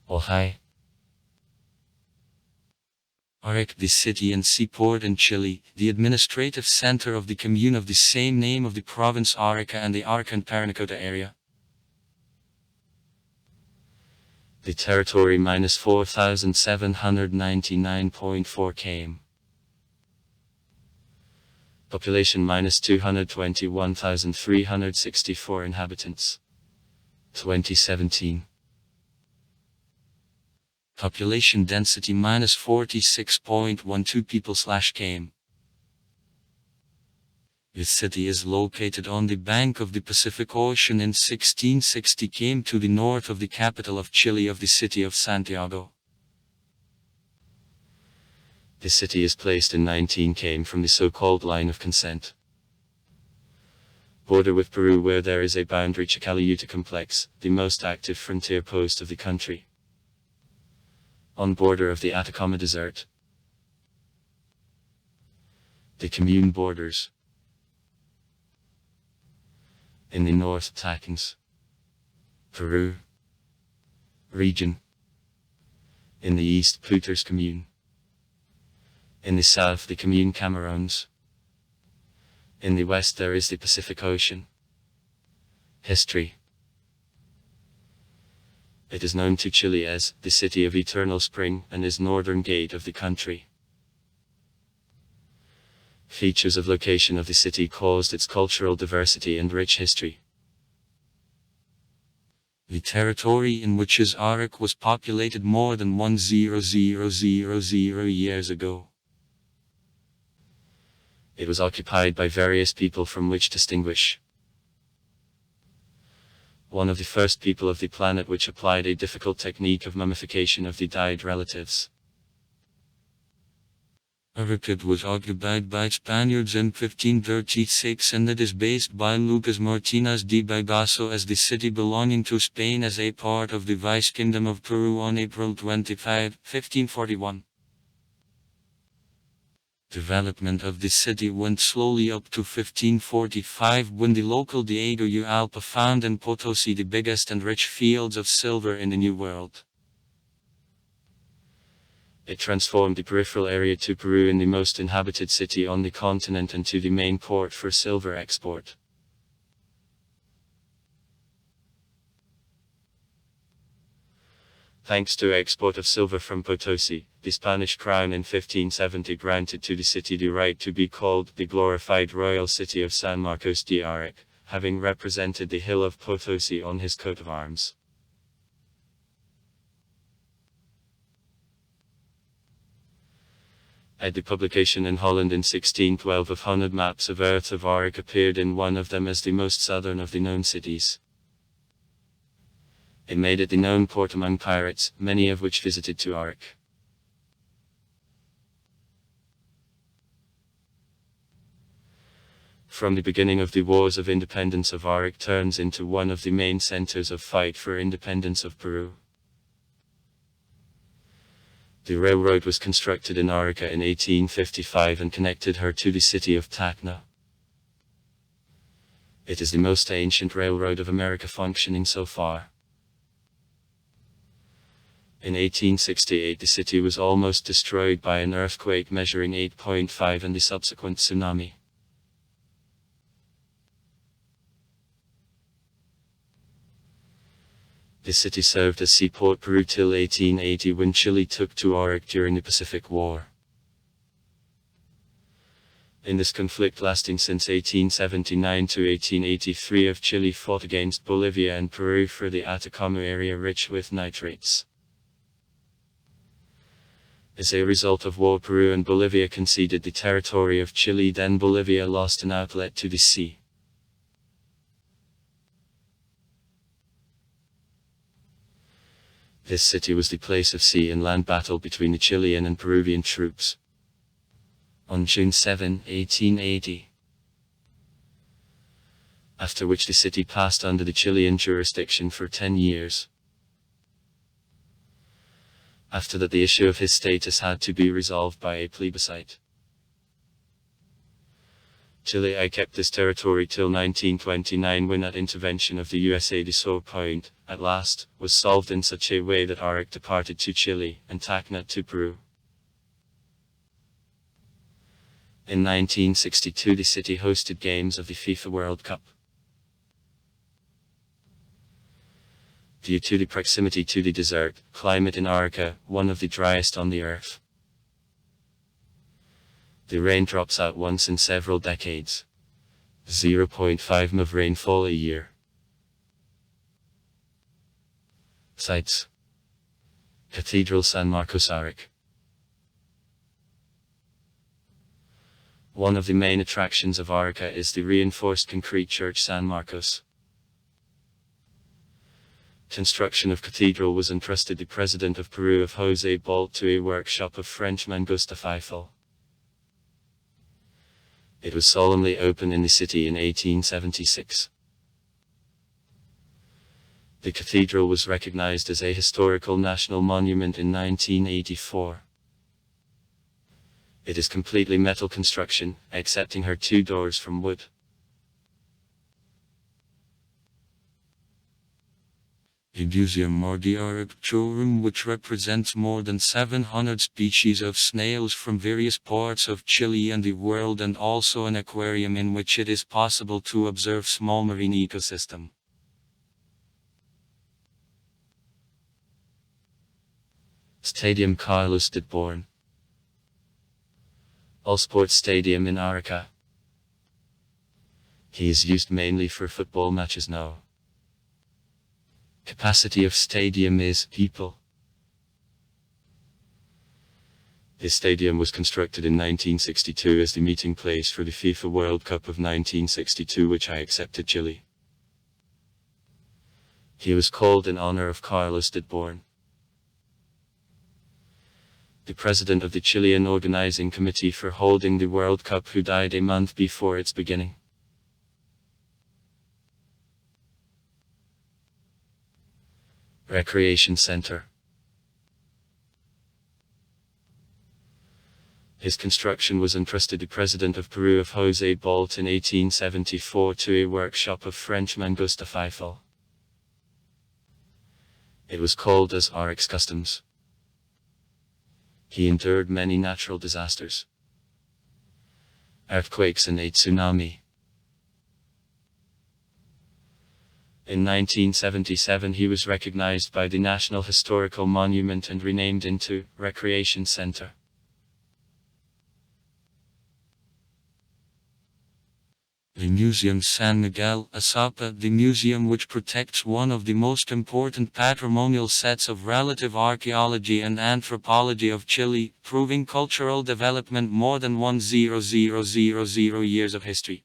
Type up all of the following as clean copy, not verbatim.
Ojai. Arica, the city and seaport in Chile, the administrative center of the commune of the same name of the province Arica and the Arica and Parinacota area. The territory minus 4,799.4 km. Population minus 221,364 inhabitants. 2017. Population density minus 46.12 people/km. The city is located on the bank of the Pacific Ocean. In 1660 came to the north of the capital of Chile of the city of Santiago. The city is placed in 19 km from the so-called line of consent. Border with Peru, where there is a boundary Chacalayuta complex, the most active frontier post of the country. On border of the Atacama Desert. The commune borders. In the north, Tacuns, Peru region. In the east, Puters commune. In the south, the commune Camarões. In the west, there is the Pacific Ocean. History. It is known to Chile as the City of Eternal Spring and is northern gate of the country. Features of location of the city caused its cultural diversity and rich history. The territory in which is Arica was populated more than 1,000 years ago. It was occupied by various people from which distinguish. One of the first people of the planet which applied a difficult technique of mummification of the died relatives. Arica was occupied by Spaniards in 1536 and it is based by Lucas Martinez de Bagasso as the city belonging to Spain as a part of the Vice-Kingdom of Peru on April 25, 1541. Development of the city went slowly up to 1545 when the local Diego Ualpa found in Potosi the biggest and rich fields of silver in the New World. It transformed the peripheral area to Peru in the most inhabited city on the continent and to the main port for silver export. Thanks to export of silver from Potosi, the Spanish crown in 1570 granted to the city the right to be called the glorified royal city of San Marcos de Arica, having represented the hill of Potosi on his coat of arms. At the publication in Holland in 1612 of 100 maps of earth of Arica appeared in one of them as the most southern of the known cities. It made it the known port among pirates, many of which visited to Arica. From the beginning of the Wars of Independence of Arica turns into one of the main centers of fight for independence of Peru. The railroad was constructed in Arica in 1855 and connected her to the city of Tacna. It is the most ancient railroad of America functioning so far. In 1868 the city was almost destroyed by an earthquake measuring 8.5 and the subsequent tsunami. The city served as seaport Peru till 1880 when Chile took to Arica during the Pacific War. In this conflict lasting since 1879 to 1883 of Chile fought against Bolivia and Peru for the Atacama area rich with nitrates. As a result of war, Peru and Bolivia conceded the territory of Chile, then Bolivia lost an outlet to the sea. This city was the place of sea and land battle between the Chilean and Peruvian troops. On June 7, 1880. After which the city passed under the Chilean jurisdiction for 10 years. After that the issue of his status had to be resolved by a plebiscite. Chile kept this territory till 1929, when that intervention of the USA Dessau Point, at last, was solved in such a way that Arica departed to Chile, and Tacna to Peru. In 1962 the city hosted games of the FIFA World Cup. Due to the proximity to the desert climate in Arica, one of the driest on the earth, the rain drops out once in several decades. 0.5 mm of rainfall a year. Sites: Cathedral San Marcos Arica. One of the main attractions of Arica is the reinforced concrete church San Marcos. Construction of cathedral was entrusted the President of Peru of José Bolt to a workshop of Frenchman Gustave Eiffel. It was solemnly opened in the city in 1876. The cathedral was recognized as a historical national monument in 1984. It is completely metal construction, excepting her two doors from wood. A museum or the Arboretum, which represents more than 700 species of snails from various parts of Chile and the world, and also an aquarium in which it is possible to observe small marine ecosystem. Stadium Carlos Didborn. All sports stadium in Arica. He is used mainly for football matches now. Capacity of stadium is people. This stadium was constructed in 1962 as the meeting place for the FIFA World Cup of 1962, which I accepted Chile. He was called in honor of Carlos Didborn, the president of the Chilean organizing committee for holding the World Cup, who died a month before its beginning. Recreation Center. His construction was entrusted to President of Peru of José Bolt in 1874 to a workshop of Frenchman Gustave Eiffel. It was called as Arica's Customs. He endured many natural disasters, earthquakes and a tsunami. In 1977 he was recognized by the National Historical Monument and renamed into Recreation Center. The Museum San Miguel Asapa, the museum which protects one of the most important patrimonial sets of relative archaeology and anthropology of Chile, proving cultural development more than 1,000 years of history.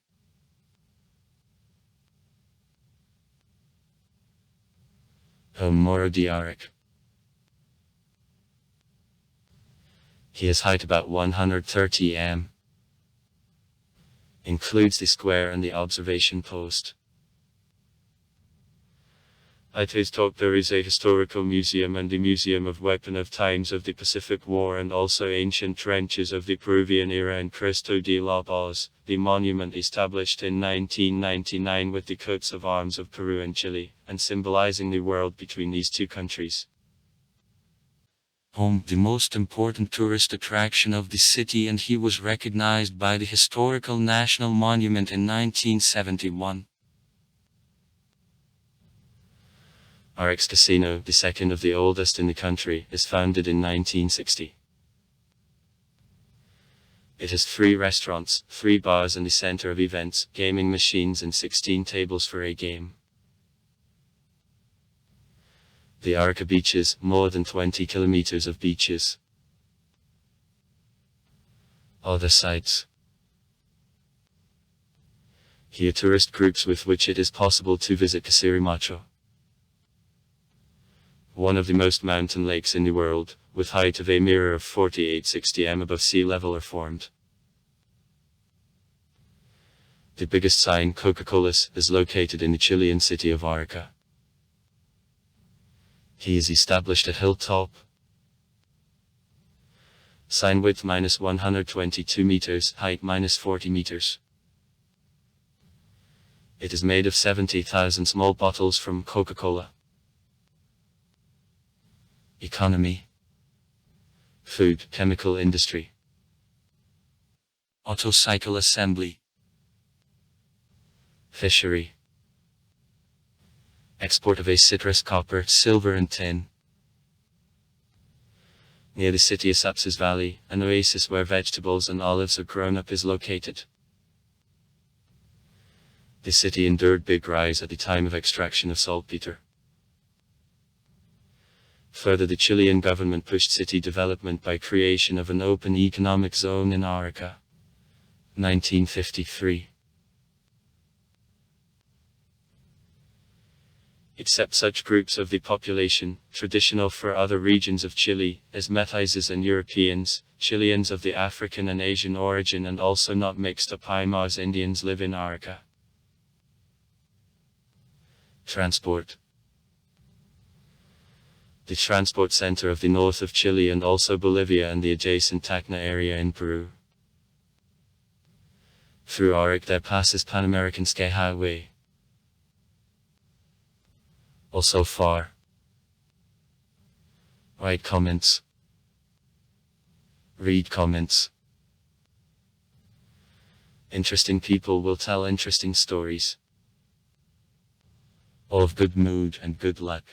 Morro de Arica. He has height about 130 m. Includes the square and the observation post. At his top there is a historical museum and the Museum of Weapon of Times of the Pacific War, and also ancient trenches of the Peruvian era and Cristo de la Paz, the monument established in 1999 with the coats of arms of Peru and Chile, and symbolizing the world between these two countries. The most important tourist attraction of the city, and he was recognized by the Historical National Monument in 1971. Arica's Casino, the second of the oldest in the country, is founded in 1960. It has 3 restaurants, 3 bars and the center of events, gaming machines and 16 tables for a game. The Arica beaches, more than 20 kilometers of beaches. Other sites. Here tourist groups with which it is possible to visit Casirimacho, one of the most mountain lakes in the world, with height of a mirror of 4860 m above sea level, are formed. The biggest sign, Coca-Cola's, is located in the Chilean city of Arica. He is established at hilltop. Sign width -122 meters, height -40 meters. It is made of 70,000 small bottles from Coca-Cola. Economy. Food, chemical industry. Autocycle assembly. Fishery. Export of citrus, copper, silver and tin. Near the city of Sapses Valley, an oasis where vegetables and olives are grown up is located. The city endured big rise at the time of extraction of saltpeter. Further, the Chilean government pushed city development by creation of an open economic zone in Arica. 1953. Except such groups of the population, traditional for other regions of Chile, as Mestizos and Europeans, Chileans of the African and Asian origin and also not mixed up Aymars Indians live in Arica. Transport. The transport center of the north of Chile and also Bolivia and the adjacent Tacna area in Peru. Through Arica there passes Pan-American Sky Highway. Also far. Write comments. Read comments. Interesting people will tell interesting stories. All of good mood and good luck.